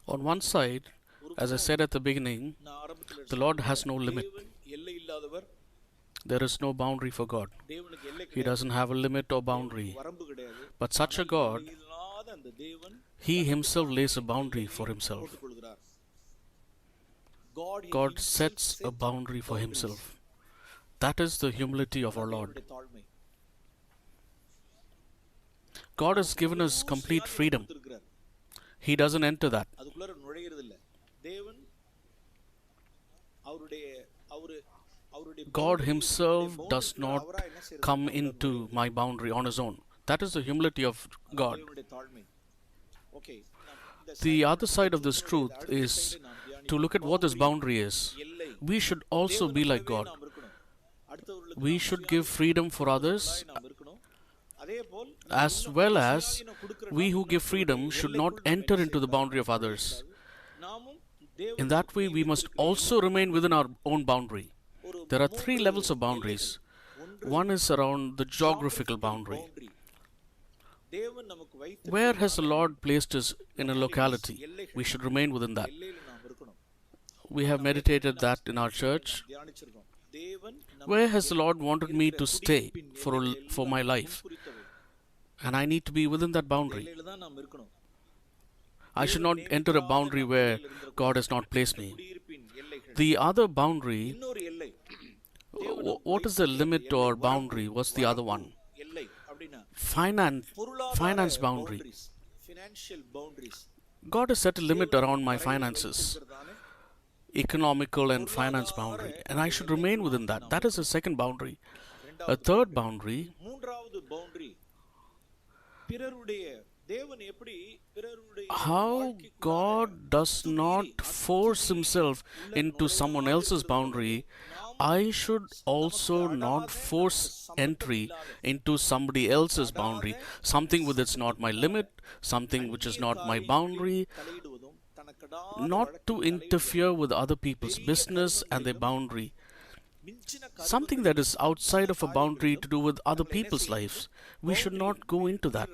On one side, as I said at the beginning, நான் ஆரம்பத்தில் the Lord சொன்னேன் has இல்லையா, no limit. தேவன் எல்லை இல்லாதவர். There is no boundary for God. தேவனுக்கு எல்லை He கிடையாது, doesn't have a limit or தேவனுக்கு boundary. வரம்பு கிடையாது. But such a ஆனால் God, எல்லை இல்லாத அந்த தேவன் He தனக்கு Himself தானே lays a ஒரு boundary எல்லையை for Himself. போட்டுக் கொள்கிறார். God God himself sets a sets boundary for boundaries. Himself. That is the humility of our அதான் Lord. தேவனுடைய தாழ்மை. God has given us முழு complete சுயாதீனம் freedom. கொடுத்திருக்கிறார். He doesn't enter that. அதுக்குள்ளார நுழையிறது இல்ல. தேவன் அவருடைய அவரு அவருடைய God boundary- Himself boundary does not அவரா என்ன செய்யறது? come into my boundary on His own. That is the humility of God. தேவனுடைய தாழ்மை. Okay. The other side of this truth is to look at what this boundary is. எல்லை. We should also be like God. நாம் இருக்கணும். அடுத்தவர்களுக்கு We நாம் should சுயாதீனம் give freedom for others நாம் இருக்கணும். அதேபோல் as well as we who give freedom should not enter into the boundary of others. நாமும் தேவன் In that way, we must also remain within our own boundary. There are three levels of boundaries. One is around the geographical boundary. தேவன் நமக்கு வைத்த Where has the Lord placed us in a locality? We should remain within that. எல்லையில நாம் இருக்கணும். We have meditated that in our church. தியானிச்சிருக்கோம். தேவன் Where has the Lord wanted me to stay for my life? குறித்தவை. And I need to be within that boundary. எல்லையில தான் நாம் இருக்கணும். I should not enter a boundary where God has not placed me. குடியிருப்பின் எல்லைகள். The other boundary, இன்னொரு எல்லை. what is the limit or boundary? What's the other one? எல்லை அப்படினா Finance boundary. financial boundaries. God has set a limit around my finances, economical and finance boundary, and I should remain within that. That is the second boundary. A third boundary, மூன்றாவது boundary பிறருடைய தேவன் எப்படி பிறருடைய how God does not force Himself into someone else's boundary, I should also not force entry into somebody else's boundary. Something which is not my limit, something which is not my boundary, தலையிடுவதும் தனக்கடாத not to interfere with other people's business and their boundary. மிஞ்சின Something that is outside of a boundary to do with other people's lives. We should not go into that.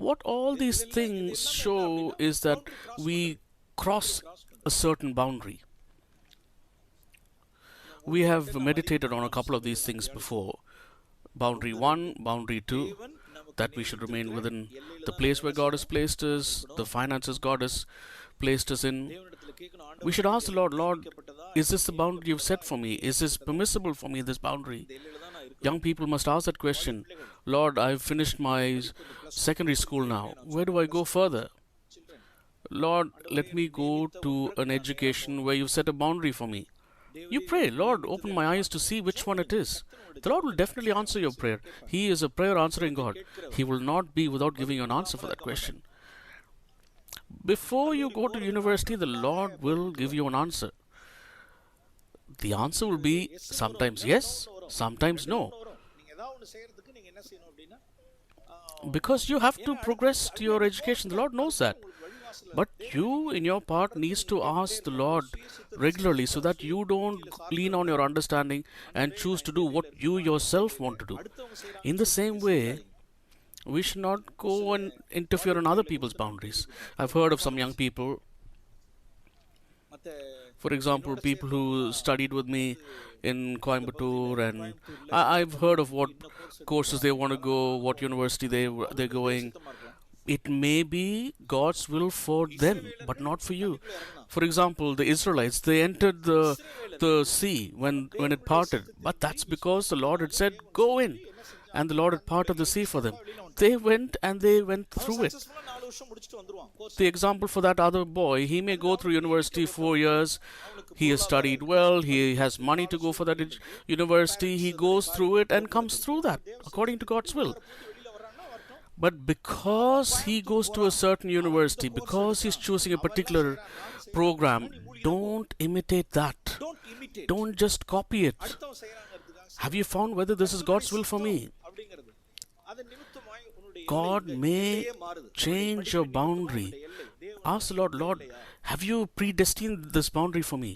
What all these things show is that we cross a certain boundary. We have meditated on a couple of these things before. Boundary 1, boundary 2, that we should remain within the place where God has placed us, the finances God has placed us in. தேவனிடத்தில் கேட்கணும். We should ask the Lord, Lord, is this the boundary you've set for me? Is this permissible for me, this boundary? எல்லையில தான் நான் இருக்கணும். Young people must ask that question. Lord, I've finished my secondary school now. Where do I go further? Children, Lord, let me go to an education where you've set a boundary for me. You pray, Lord, open my eyes to see which one it is. The Lord will definitely answer your prayer. He is a prayer answering God. He will not be without giving you an answer for that question. Before you go to university, the Lord will give you an answer. The answer will be sometimes yes, sometimes no. நீங்க ஏதாவது ஒன்று செய்யறதுக்கு நீங்க என்ன செய்யணும் அப்படின்னா Because you have to progress to your education. The Lord knows that. But you, in your part, needs to ask the Lord regularly so that you don't lean on your understanding and choose to do what you yourself want to do. In the same way, we should not go and interfere in other people's boundaries. I've heard of some young people, மற்ற for example, people who studied with me in Coimbatore, and I've heard of what courses they want to go, what university they're going. It may be God's will for them, but not for you. For example, the Israelites, they entered the sea when it parted, but that's because the Lord had said, go in, and the Lord had parted the sea for them. They went and they went through it. சக்சஸ்ஃபுல்லா 4 வருஷம் முடிச்சிட்டு வந்துருவான் course. The example for that other boy, he may go through university 4 years, he has studied well, he has money to go for that university, he goes through it and comes through that according to God's will. வெளியில வரான்னா வரட்டும். But because he goes to a certain university, because he's choosing a particular program, don't imitate that. Don't imitate. Don't just copy it. அடுத்தவன் செய்யறாங்கிறதுக்காக Have you found whether this is God's will for me? அப்படிங்கிறது அது நிமித்தமாய் உன்னுடைய God may எல்லையே மாறுது. change your boundary. Ask the Lord, Lord, have you predestined this boundary for me?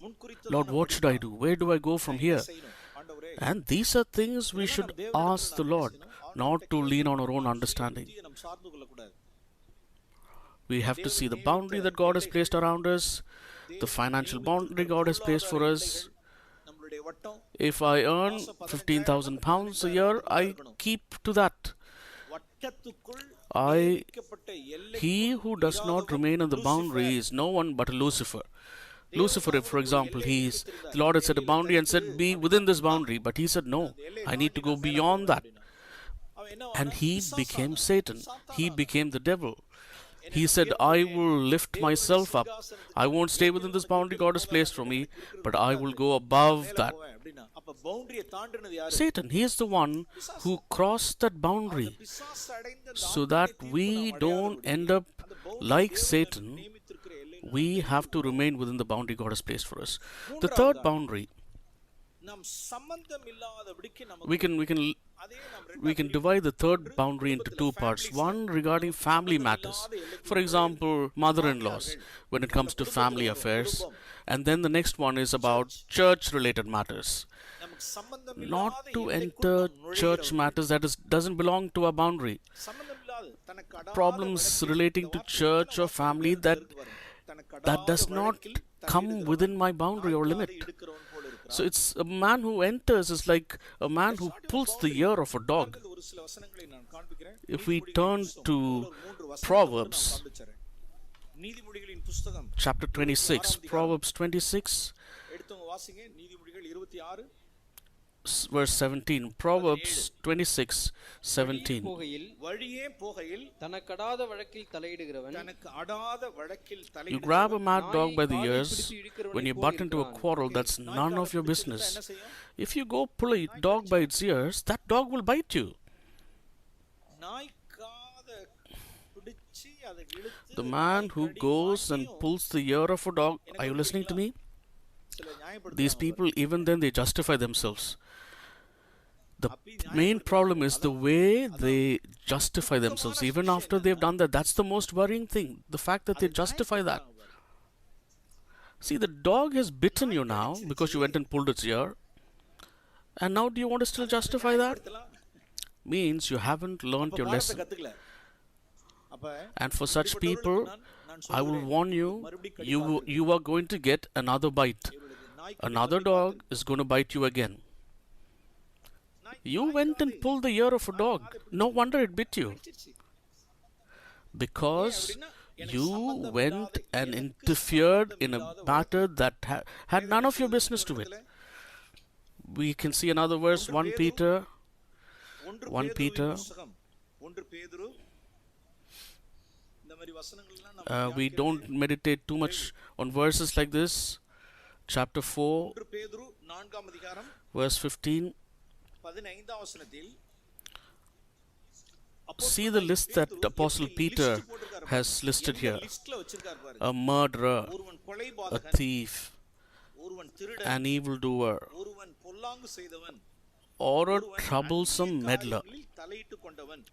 முன்குறித்து Lord, what should I do? Where do I go from here? செய்யணும். ஆண்டவரே And these are things we should ask the Lord, not to lean on our own understanding. புத்தியை நாம் சார்ந்து கொள்ளக்கூடாது. We have to see the boundary that God has placed around us, the financial boundary God has placed for us. நம்மளுடைய வட்டம் If I earn 15,000 pounds a year, I keep to that. வட்டத்துக்குள் I, நியமிக்கப்பட்ட எல்லை he who does not remain in the boundary is no one but a Lucifer. Lucifer, if, for example, the Lord had set a boundary and said, be within this boundary, but he said, no, I need to go beyond that. அவன் என்ன And he became Satan. He became the devil. He said, I will lift myself up. I won't stay within this boundary God has placed for me, but I will go above that. அப்படின்னா அப்ப பவுண்டரியை தாண்டினது யாரு? Satan, he is the one who crossed that boundary பிசாசு அடைந்த so that we don't end up like Satan. நியமித்திருக்கிற எல்லை We have to remain within the boundary God has placed for us. The third boundary, நாம் சம்பந்தம் இல்லாதபடிக்கு நமக்கு we can அதே நாம் we can divide the third boundary into two parts. One regarding family matters. For example, mother-in-laws when it comes to family affairs. And then the next one is about church-related matters. நமக்கு சம்பந்தம் Not இல்லாத to எல்லைக்குள் enter நாம் church நுழைகிறவர்கள். matters that doesn't belong to our boundary. சம்பந்தம் இல்லாத தனக்கு அடாத Problems வழக்கில் relating to church or family that தனக்கு that does அடாத not வழக்கில் come within my boundary or limit. எடுக்கிறவன் போல இருக்கிறான். So it's a man who enters is like a man who pulls the ear of a dog. ஒரு சில வசனங்களை நான் காண்பிக்கிறேன். If we turn to மூன்று வசனங்களை Proverbs நான் காண்பிச்சறேன். நீதிமொழிகளின் புத்தகம் chapter 26, Proverbs 26, எடுத்தவங்க வாசிங்க. நீதிமொழிகள் 26 verse 17. Proverbs 26, 17. போகையில் வழியே போகையில் தனக்கடாத வழக்கில் தலையிடுகிறவன் தனக்கு அடாத வழக்கில் You தலையிடுகிறவன் grab a mad dog by the ears when you butt into a quarrel that's none of your business. என்ன செய்யும்? If you go pull a dog by its ears, that dog will bite you. நாய்க்காத பிடிச்சி அதை இழுத்து The man who goes and pulls the ear of a dog, are you listening to me? சில நியாயப்படுத்த These people, even then, they justify themselves. The main problem is the way they justify themselves. Even after they've done that, that's the most worrying thing. The fact that they justify that. See, the dog has bitten you now because you went and pulled its ear. And now do you want to still justify that? Means you haven't learned your lesson. கத்துக்கல. அப்ப And for such people, I will warn you, you are going to get another bite. Another dog is going to bite you again. You went and pulled the ear of a dog. No wonder it bit you. Because you went and interfered in a matter that had none of your business to it. We can see another verse, 1 Peter. 1 Peter. ஒன்று பேதுரு இந்த மாதிரி வசனங்கள் எல்லாம் We don't meditate too much on verses like this. Chapter 4, ஒன்று பேதுரு 4ஆம் அதிகாரம் verse 15. 15ஆம் வசனத்தில் See the list that Apostle Peter has listed here. லிஸ்ட்ல வச்சிருக்கார் பாரு. A murderer, ஒருவன் a கொலைபாதகன், thief, ஒருவன் திருடன், an evildoer, ஒருவன் பொல்லாங்கு செய்தவன், or a troublesome meddler. காரியங்களில் தலையிட்டுக் கொண்டவன்.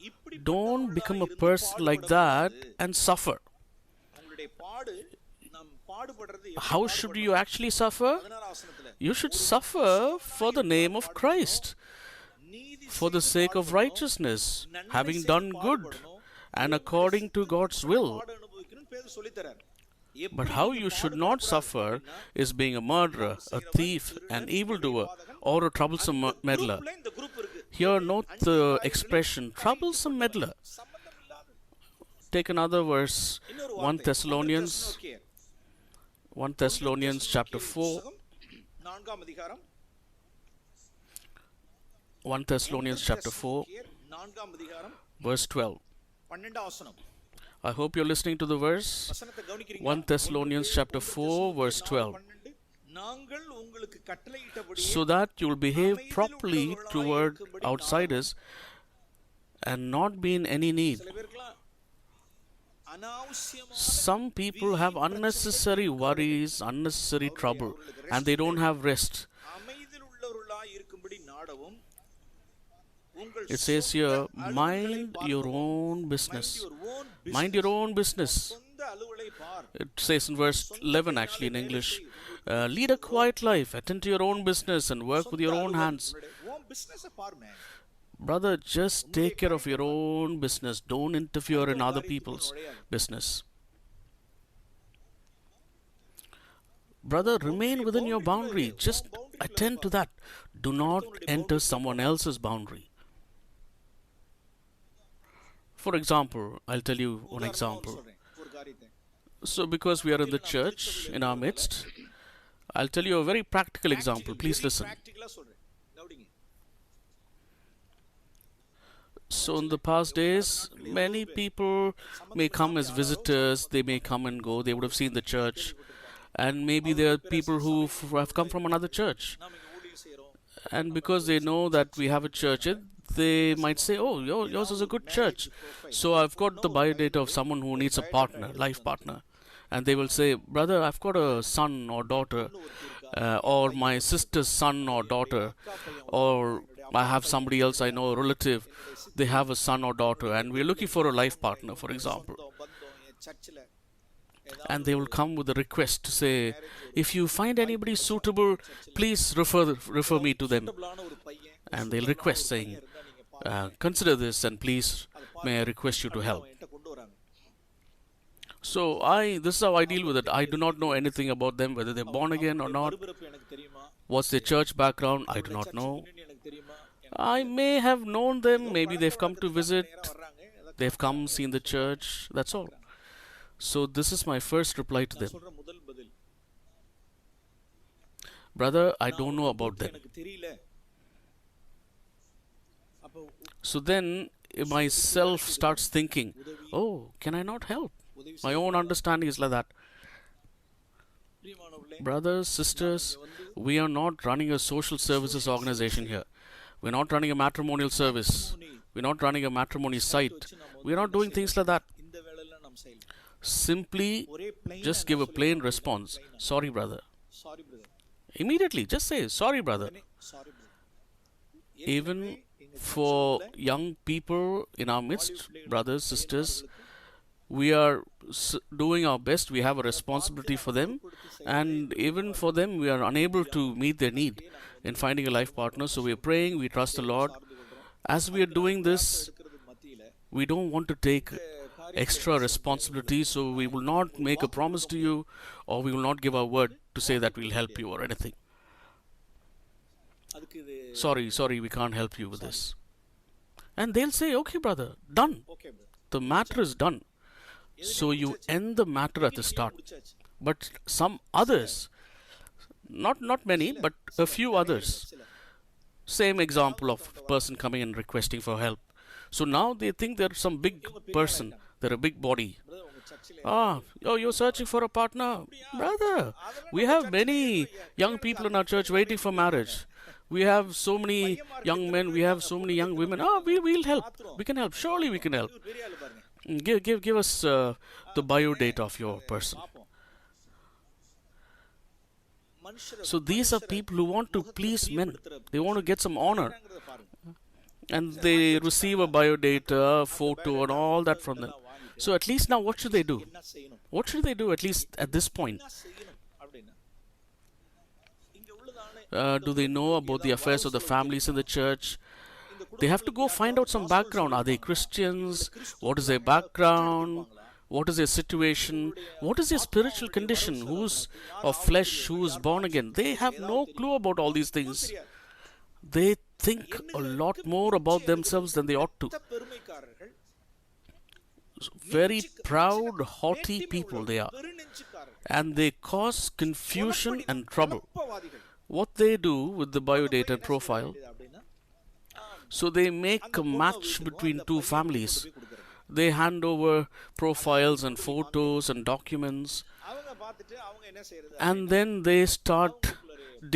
இப்படி Don't become a person like that and suffer. உங்களுடைய பாடு நாம் பாடுபடுறது How should you actually suffer? 16ஆம் வசனத்துல You should suffer for the name of Christ, நீதி for the sake of righteousness, having done good, and according to God's will. பாடு அனுபவிக்கணும்னு பேதுரு சொல்லித் தரார். But how you should not suffer is being a murderer, a thief, an evildoer, or a troublesome meddler. குரூப்ல இந்த group இருக்கு. Here note the expression troublesome meddler. சம்பந்தம் இல்லாத Take another verse, இன்னொரு 1 வார்த்தை. Thessalonians, 1 Thessalonians chapter 4, 4ஆம் அதிகாரம் 1 Thessalonians chapter 4, 4ஆம் அதிகாரம் verse 12. 12ஆம் வசனம். I hope you're listening to the verse. வசனத்தை கவனிக்கிறீங்க. 1 Thessalonians chapter 4, verse 12. நாங்கள் உங்களுக்கு கட்டளையிட்டபடி So that you'll behave properly toward outsiders and not be in any need. சில பேருக்குலாம் அனாவசியமான Some people have unnecessary worries, unnecessary trouble, and they don't have rest. அமைதியில் உள்ளவர்களாய் இருக்கும்படி நாடவும் உங்கள் It says here, mind your own business. Mind your own business. சொந்த அலுவலை பார். It says in verse 11 actually in English, lead a quiet life, attend to your own business and work with your own hands. உன் business பாருமே. Brother, just take care of your own business. Don't interfere in other people's business. Brother, remain within your boundary. Just attend to that. Do not enter someone else's boundary. For example, I'll tell you one example. சொல்றேன் ஒரு காரியத்தை. So, because we are in the church in our midst, I'll tell you a very practical example. Please listen. பிராக்டிகலா சொல்றேன். கவனிங்க. So, in the past days, many people may come as visitors, they may come and go, they would have seen the church, and maybe there are people who have come from another church. நாம இங்க ஊழியம் செய்றோம். And because they know that we have a church, they might say, oh, yours is a good church. So I've got the biodata of someone who needs a partner, life partner. And they will say, brother, I've got a son or daughter, or my sister's son or daughter, or I have somebody else I know, a relative, they have a son or daughter, and we're looking for a life partner, for example. பந்தம் என் சர்ச்சில் And they will come with a request to say, if you find anybody suitable, please refer me to them. ஒரு பையன் And they'll request saying, consider this and please may I request you to help. என்கிட்ட கொண்டு வராங்க. So this is how I deal with it. I do not know anything about them, whether they're born again or not. மறுபிறப்பு எனக்கு தெரியுமா? What's their church background? I do not know. பின்னணி எனக்கு தெரியுமா? I may have known them. Maybe they've come to visit. நேரா வர்றாங்க. ஏதாவது They've come, seen the church. That's all. So this is my first reply to them. சொல்ற முதல் பதில். Brother, I don't know about them. எனக்கு தெரியல. அப்போ So then myself starts thinking, oh, can I not help? My own understanding is like that. பிரியமானவர்களே, Brothers, sisters, we are not running a social services organization here. We're not running a matrimonial service. We're not running a matrimony site. We're not doing things like that. இந்த வேளையில நாம் செய்யலாம். Simply ஒரே plain just give a plain response. Sorry, brother. Sorry brother. Immediately, just say, sorry, brother. Sorry brother. Even for young people in our midst, brothers, sisters, we are doing our best. We have a responsibility for them. And even for them, we are unable to meet their need in finding a life partner. So we are praying, we trust the Lord. As we are doing this, இருக்கிறது மத்தியில we don't want to take extra responsibility, so we will not make a promise to you, or we will not give our word to say that we'll help you or anything. அதுக்கு இது Sorry, we can't help you with this. And they'll say, okay, brother, done. Okay brother. The matter is done. So you end the matter at the start. முடிச்சாச்சு. But some others, not many, but a few others, same example of person coming and requesting for help. So now they think they're some big person, they're a big body. Brother உங்க சர்ச்சில் You're searching for a partner? Brother, we have many young people in our church waiting for marriage. We have so many young men, we have so many young women. We'll help. We can help. Surely we can help. பெரிய ஆளு பாருங்க. Give us the biodata of your person. பாப்போம். மனுஷரை So these are people who want to please men. They want to get some honor. பாருங்க. And they receive a biodata, photo, and all that from them. So at least now, what should they do? என்ன செய்யணும்? What should they do at least at this point? என்ன செய்யணும் அப்படின்னா இங்க உள்ளதான Do they know about the affairs of the families in the church? They have to go find out some background. Are they Christians? What is their background? What is their situation? What is their spiritual condition? Who's of flesh? Who is born again? They have no clue about all these things. They think a lot more about themselves than they ought to. பெருமைக்காரர்கள் Very proud, haughty people they are. பெருநெஞ்சுக்காரர்கள் And they cause confusion and trouble. குழப்பவாதிகள். What they do with the biodata profile, அப்படின்னா so they make a match between two families. They hand over profiles and photos and documents, அவங்க பார்த்துட்டு அவங்க என்ன செய்யறது? and then they start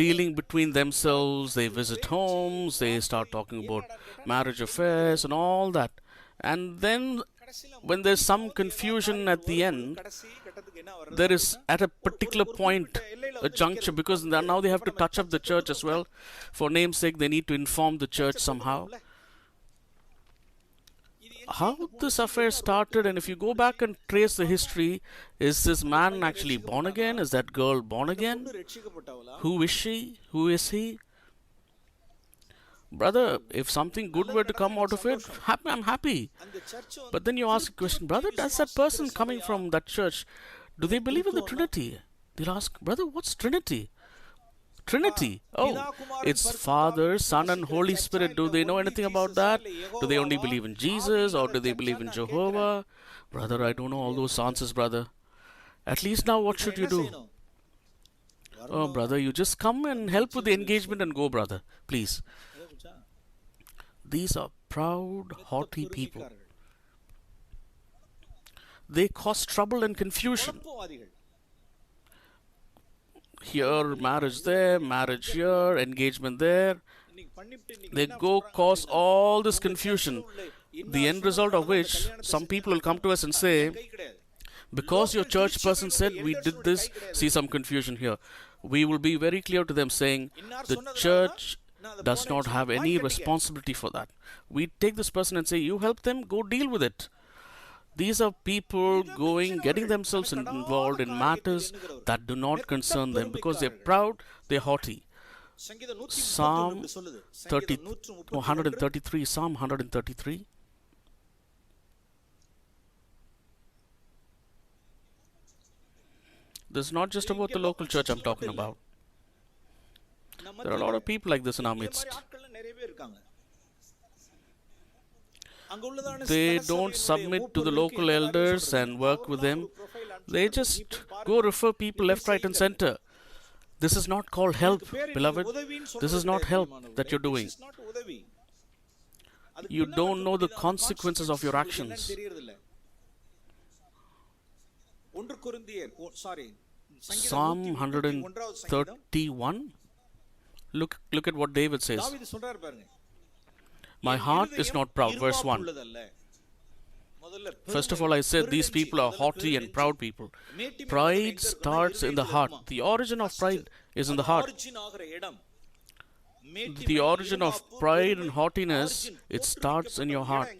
dealing between themselves. They visit homes, they start talking about marriage affairs and all that. And then when there's some confusion at the end, கடைசி கட்டத்துக்கு என்ன வர்றது? there is at a particular point a juncture, because now they have to touch up the church as well. For name's sake, they need to inform the church somehow. How this affair started, and if you go back and trace the history, is this man actually born again? Is that girl born again? ரட்சிக்கப்பட்டவளா? Who is she? Who is he? Brother, if something good were to come out of it, I'm happy. அந்த search But then you ask a question, brother, does that person coming from that church, do they believe in the Trinity? They'll ask, brother, what's Trinity? Trinity. Oh, it's Father, Son, and Holy Spirit. Do they know anything about that? Do they only believe in Jesus or do they believe in Jehovah? Brother, I don't know all those answers, brother. At least now, what should you do? Oh, brother, you just come and help with the engagement and go, brother. Please. These are proud, haughty people. They cause trouble and confusion. குழப்பவாதிகள் Here, marriage there, marriage here, engagement there. இன்னைக்கு பண்ணிட்டு இன்னைக்கு They go cause all this confusion. The end result of which, some people will come to us and say, கை கிடையாது because your church person said we did this, see some confusion here. We will be very clear to them saying, the church does not have any responsibility for that. We take this person and say, you help them, go deal with it. These are people getting themselves involved in matters that do not concern them because they're proud, they're haughty. சங்கீதம் Psalm 131 சொல்லுது 133, Psalm 133. This is not just about the local church I'm talking about. There are a lot of people like this in our midst. ஆட்கள் நிறைய பேர் இருக்காங்க அங்க உள்ளதான They don't submit to the local elders and work with them. They just go refer people left, right, and center. This is not called help, beloved. This is not help that you're doing. உதவி You don't know the consequences of your actions. தெரியறதில்ல 1 கொரிந்தியர் Psalm 131. Look at what David says. தாவீது சொல்றாரு பாருங்க My heart is not proud. Verse 1. First of all, I said these people are haughty and proud people. Pride starts in the heart. The origin of pride is in the heart. The origin of pride and haughtiness, it starts in your heart.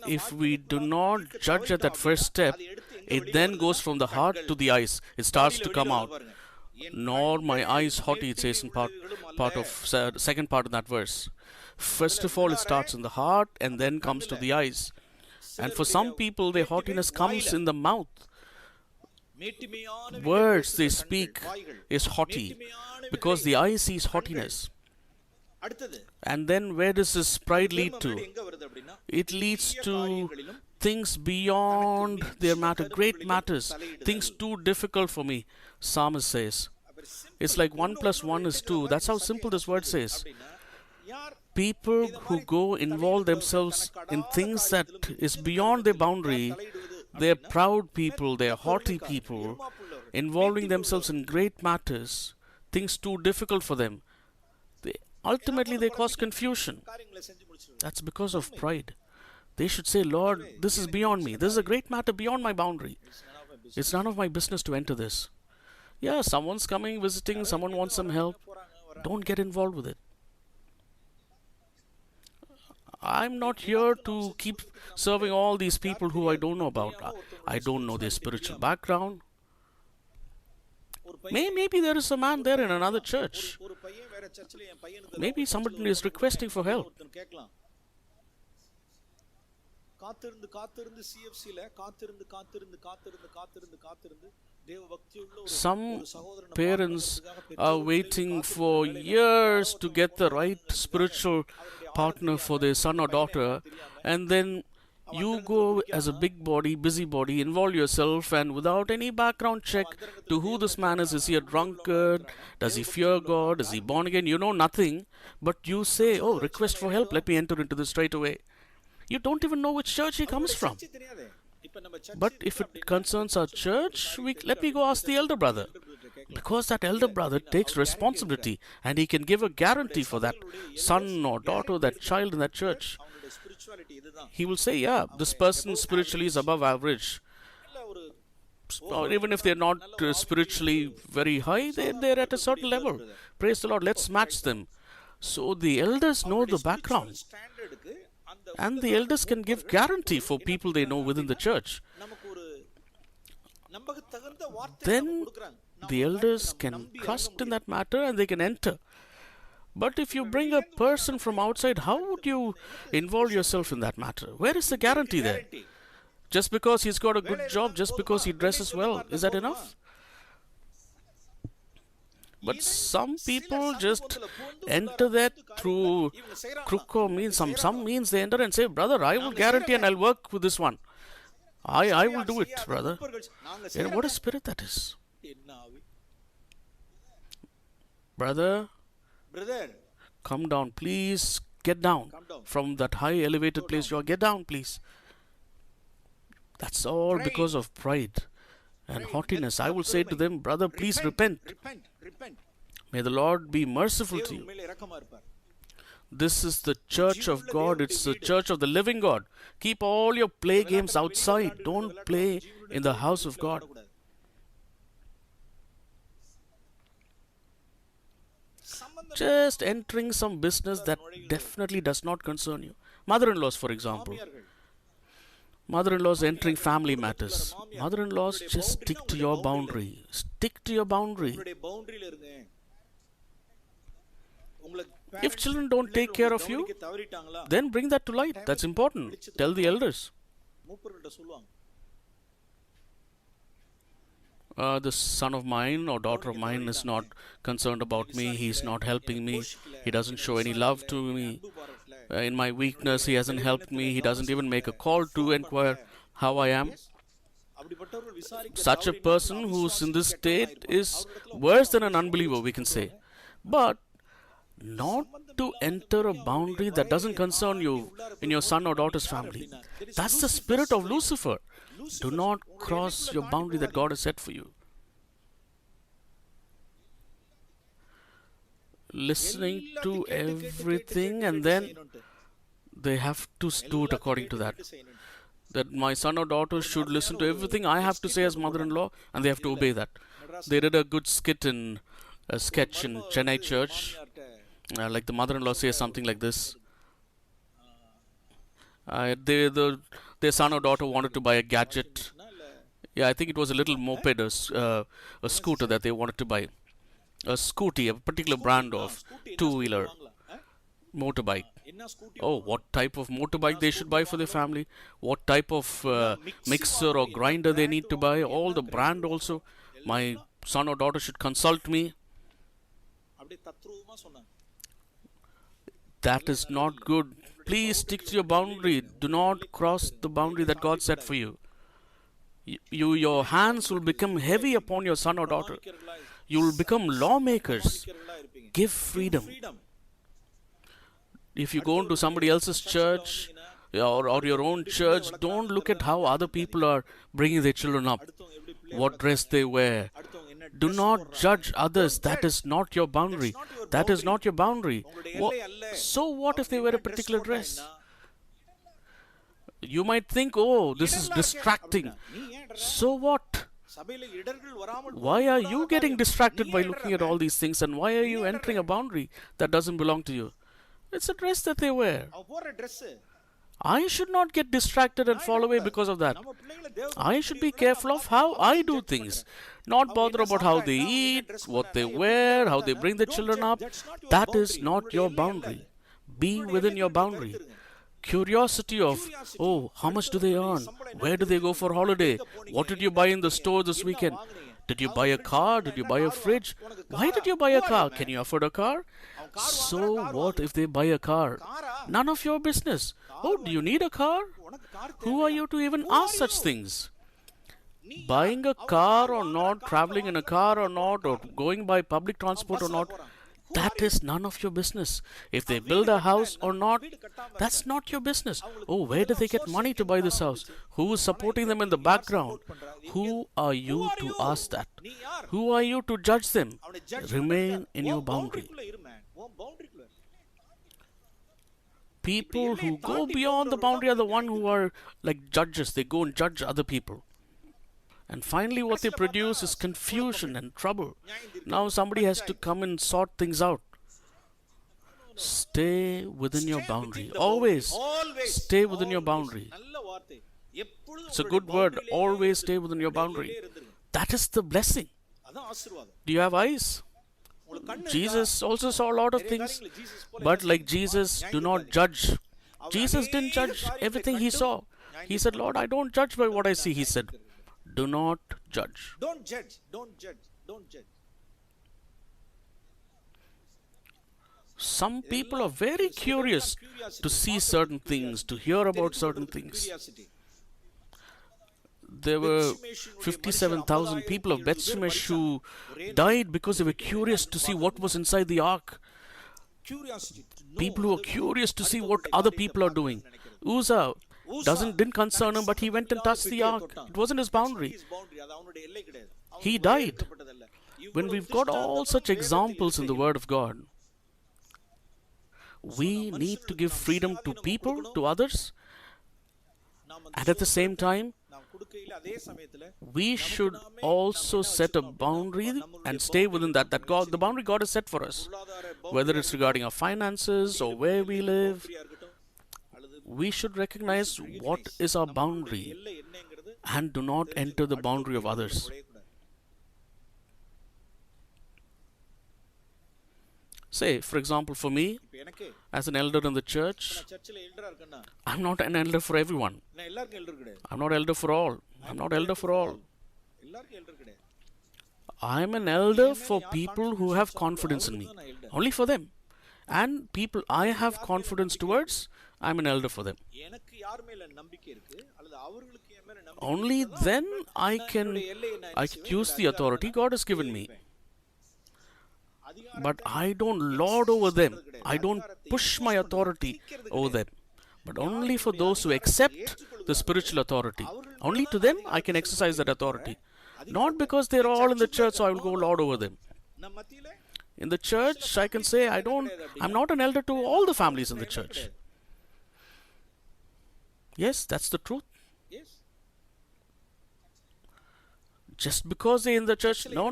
If we do not judge at that first step, it then goes from the heart to the eyes. It starts to come out. Nor my eyes haughty, it says in part of second part of that verse. First of all, it starts in the heart and then comes to the eyes. And for some people, their haughtiness comes in the mouth. Words they speak is haughty because the eye sees haughtiness. And then where does this pride lead to? It leads to things beyond their matter, great matters, things too difficult for me. Psalmist says, it's like 1 plus 1 is 2. That's how simple this word says. People who go involve themselves in things that is beyond their boundary, they're proud people, they're haughty people, involving themselves in great matters, things too difficult for them. Ultimately, they cause confusion. That's because of pride. They should say, Lord, this is beyond me. This is a great matter beyond my boundary. It's none of my business to enter this. Yeah, someone's coming, visiting, someone wants some help. Don't get involved with it. I'm not here to keep serving all these people who I don't know about. I don't know their spiritual background. Maybe there is a man there in another church. Maybe somebody is requesting for help. Some parents are waiting for years to get the right spiritual partner for their son or daughter, and then you go as a big body, busybody, involve yourself, and without any background check to who this man is. Is he a drunkard? Does he fear God? Is he born again? You know nothing, but you say, oh, request for help, let me enter into this straight away. You don't even know which church he comes from. But if it concerns our church, let me go ask the elder brother. Because that elder brother takes responsibility and he can give a guarantee for that son or daughter, that child in that church. He will say, yeah, this person spiritually is above average. Or even if they're not spiritually very high, they're at a certain level. Praise the Lord, let's match them. So the elders know the background. And the elders can give guarantee for people they know within the church. Then the elders can trust in that matter and they can enter. But if you bring a person from outside, how would you involve yourself in that matter? Where is the guarantee there? guarantee. Just because he's got a good job, just because he dresses well, is that enough? But some people just enter that through crook or means, some means they enter and say, brother, I will guarantee and I'll work with this one. I will do it, brother. And what a spirit that is. என்ன ஆவி? Brother, Brother, come down, please. Get down Come down. from that high elevated place you are. Get down, please. That's all Pride. because of pride and haughtiness. I will say to them, brother, please repent. repent. May the Lord be merciful to தேவன் you. உண்மையிலே இரக்கமா இருப்பார். This is the church of God. It's the church of the living God. Keep all your play games outside. Don't play in the house of God. Just entering some business that definitely does not concern you. Mother-in-laws, for example. மாமியார்கள் Mother-in-laws entering family matters. Mother-in-laws, just stick to your boundary. Stick to your boundary. உங்களுடைய பவுண்டரியில இருங்க. உங்களுக்கு If children don't take care of you, கவனிக்க தவறிட்டாங்களா? then bring that to light. That's important. Tell the elders. மூப்பர்கிட்ட சொல்லுவாங்க. The son of mine or daughter of mine is not concerned about me. He's not helping me. He doesn't show any love to me. In my weakness, he hasn't helped me. He doesn't even make a call to inquire how I am. அப்படிப்பட்டவர்கள் விசாரிக்க Such a person who's in this state is worse than an unbeliever, we can say. But not to enter a boundary that doesn't concern you in your son or daughter's family. That's the spirit of Lucifer. Do not cross your boundary that God has set for you. Listening to everything and then they have to do it according to that. That my son or daughter should listen to everything I have to say as mother-in-law and they have to obey that. They did a good sketch in Chennai church. Like the mother-in-law says something like this. Their son or daughter wanted to buy a gadget. Yeah, I think it was a little moped, a scooter that they wanted to buy. A scooty, a particular brand of two-wheeler motorbike. என்ன scooty Oh, what type of motorbike they should buy for their family? What type of mixer or grinder they need to buy? All the brand also. My son or daughter should consult me. அப்படியே தத்ரூபமா சொன்னாங்க. That is not good. Please stick to your boundary. Do not cross the boundary that God set for you. Your hands will become heavy upon your son or daughter. You will become lawmakers. Give freedom. If you go into somebody else's church or your own church, don't look at how other people are bringing their children up, what dress they wear. Do not judge others. That is not your boundary. That is not your boundary. So what if they wear a particular dress? You might think, oh, this is distracting. So what? சபையில இடர்கள் வராமல் Why are you getting distracted by looking at all these things? And why are you entering a boundary that doesn't belong to you? It's a dress that they wear. அவ போற Dress I should not get distracted and fall away because of that. நம்ம பிள்ளைகளை தேவ I should be careful of how I do things. Not bother about how they eat, what they wear, how they bring the children up. That is not your boundary. Be within your boundary. Curiosity of, oh, how much do they earn? Where do they go for holiday? What did you buy in the store this weekend? Did you buy a car? Did you buy a fridge? Why did you buy a car? Can you afford a car? So what if they buy a car? None of your business. Oh, do you need a car? உனக்கு car Who are you to even ask such things? Buying a car or not, traveling in a car or not, or going by public transport or not, that is none of your business. If they build a house or not, that's not your business. Oh, where do they get money to buy this house? Who is supporting them in the background? Who are you to ask that? Who are you to judge them? Remain in your boundary. உன் பவுண்டரிக்குள்ள People who go beyond the boundary are the one who are like judges. They go and judge other people. And finally what they produce is confusion and trouble. Now somebody has to come and sort things out. Stay within your boundary. Always stay within your boundary. நல்ல வார்த்தை எப்பொழுதும் It's a good word. Always stay within your boundary. That is the blessing. அதான் ஆசீர்வாதம். Do you have eyes? உங்களுக்கு கண்ணு இருக்கா? Jesus also saw a lot of நிறைய things. காரியங்களை ஜீசஸ் போல But என்ன like செய்யணும்? Jesus, do நியாயம் not இருக்காது. judge. அவர் Jesus didn't அநேக judge காரியங்களை everything he கண்டும் saw. நியாயம் He said, Lord, I don't judge by what I see. He said, do not judge. Don't judge, don't judge, don't judge. Some people are very curious to see certain things, to hear about certain things. Curiosity. There were 57,000 people of Beth Shemesh who died because they were curious to see what was inside the ark. Curiosity to know. People who are curious to see what other people are doing. Uzzah didn't concern him, but he went and touched the ark. It wasn't his boundary. His boundary, அது அவனுடைய எல்லை கிடையாது. He died. When we've got all such examples in the Word of God, we need to give freedom to people, to others, and at the same time, நாம் கொடுக்கையில அதே சமயத்துல we should also set a boundary and stay within that God, the boundary God has set for us. Whether it's regarding our finances or where we live, இருக்கட்டும் அல்லது we should recognize what is our boundary எல்லை என்னங்கிறது and do not enter the boundary of others. நுழையக்கூடாது. Say, for example, for me, இப்ப எனக்கு as an elder in the church, நான் சர்ச்சில் எல்டரா இருக்கேன்னா I'm not an elder for everyone. நான் எல்லாருக்கும் elder கிடையாது. I'm not elder for all. I'm not elder for all. எல்லாருக்கும் elder கிடையாது. I'm an elder for people who have confidence in me. Only for them. And people I have confidence towards, I'm an elder for them. எனக்கு யார் மேல நம்பிக்கை இருக்கு அல்லது அவர்களுக்கு என் மேல நம்பிக்கை Only then I can use the authority God has given me. But I don't lord over them. I don't push my authority over them. But only for those who accept the spiritual authority. Only to them I can exercise that authority. Not because they're all in the church, so I will go lord over them. நம்ம மத்தியில In the church, I can say I'm not an elder to all the families in the church. Yes, that's the truth. Yes Just because they're in the church, no.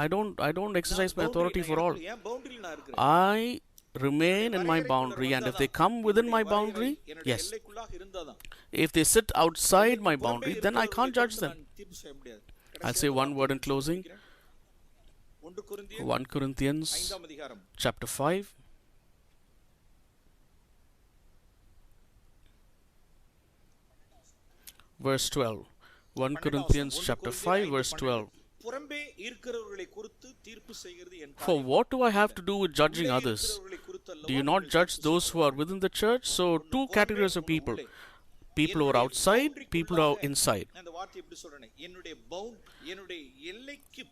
I don't exercise my authority for all. என் பவுண்டரியில் நான் இருக்கிறேன். I remain in my boundary, and if they come within my boundary, என்னுடைய yes. எல்லைக்குள்ளாக இருந்தாதான் If they sit outside my boundary, then I can't judge them. நான் தீர்ப்பு செய்ய முடியாது. I'll say one word in closing. 1 கொரிந்தியர் 1 Corinthians 5ஆம் அதிகாரம் chapter 5. Verse 12. 1 Corinthians chapter 5 verse 12. புறம்பே இருக்கிறவர்களை குறித்து தீர்ப்பு செய்கிறது என் For what do I have to do with judging others? இருக்கிறவர்களை குறித்து அல்லவா Do you not judge those who are within the church? So, two categories of people. People who are outside, people who are inside. நான் இந்த வார்த்தை எப்படி சொல்றேன்? என்னுடைய எல்லைக்கு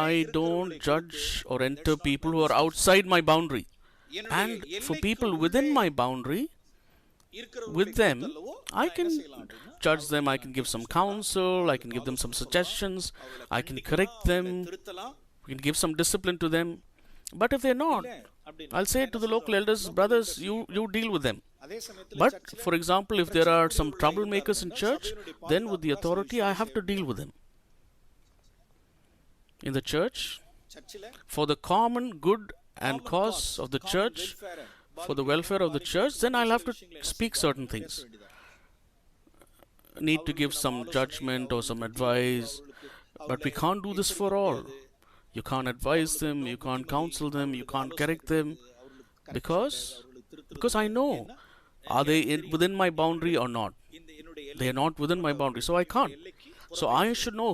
I don't judge or enter people who are outside my boundary. And for people within my boundary, with them, I can judge them, I can give some counsel, I can give them some suggestions, I can correct them, திருத்தலாம். I can give some discipline to them. But if they're not, I'll say to the local elders, brothers, you deal with them. அதே சமயத்துல But, for example, if there are some troublemakers in church, then with the authority, I have to deal with them. In the church, சர்ச்சில் for the common good and cause of the church, for the welfare of the church, then I'll have to speak certain things. Need to give some judgment or some advice, but we can't do this for all. You can't advise them, you can't counsel them, you can't correct them, because I know, are they within my boundary or not? இந்த என்னுடைய They are not within my boundary, so I can't. So I should know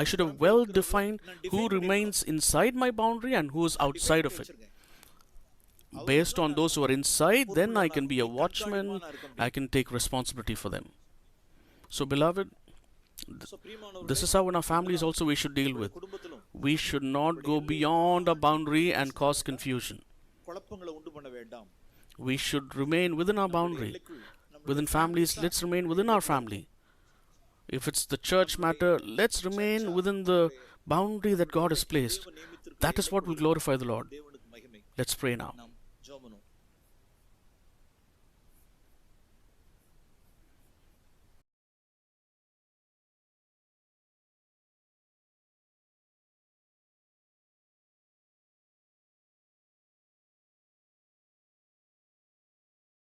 I should have well defined who remains inside my boundary and who is outside of it. Based on those who are inside, then I can be a watchman, I can take responsibility for them. So beloved, this is how in our families also we should deal with. குடும்பத்திலும் We should not go beyond our boundary and cause confusion. குழப்பங்களை உண்டு பண்ண வேண்டாம். We should remain within our boundary. Within families, let's remain within our family. If it's the church matter, let's remain within the boundary that God has placed. That is what will glorify the Lord. தேவனுக்கு மகிமை. Let's pray now. நாம் ஜெபம் பண்ணுவோம்.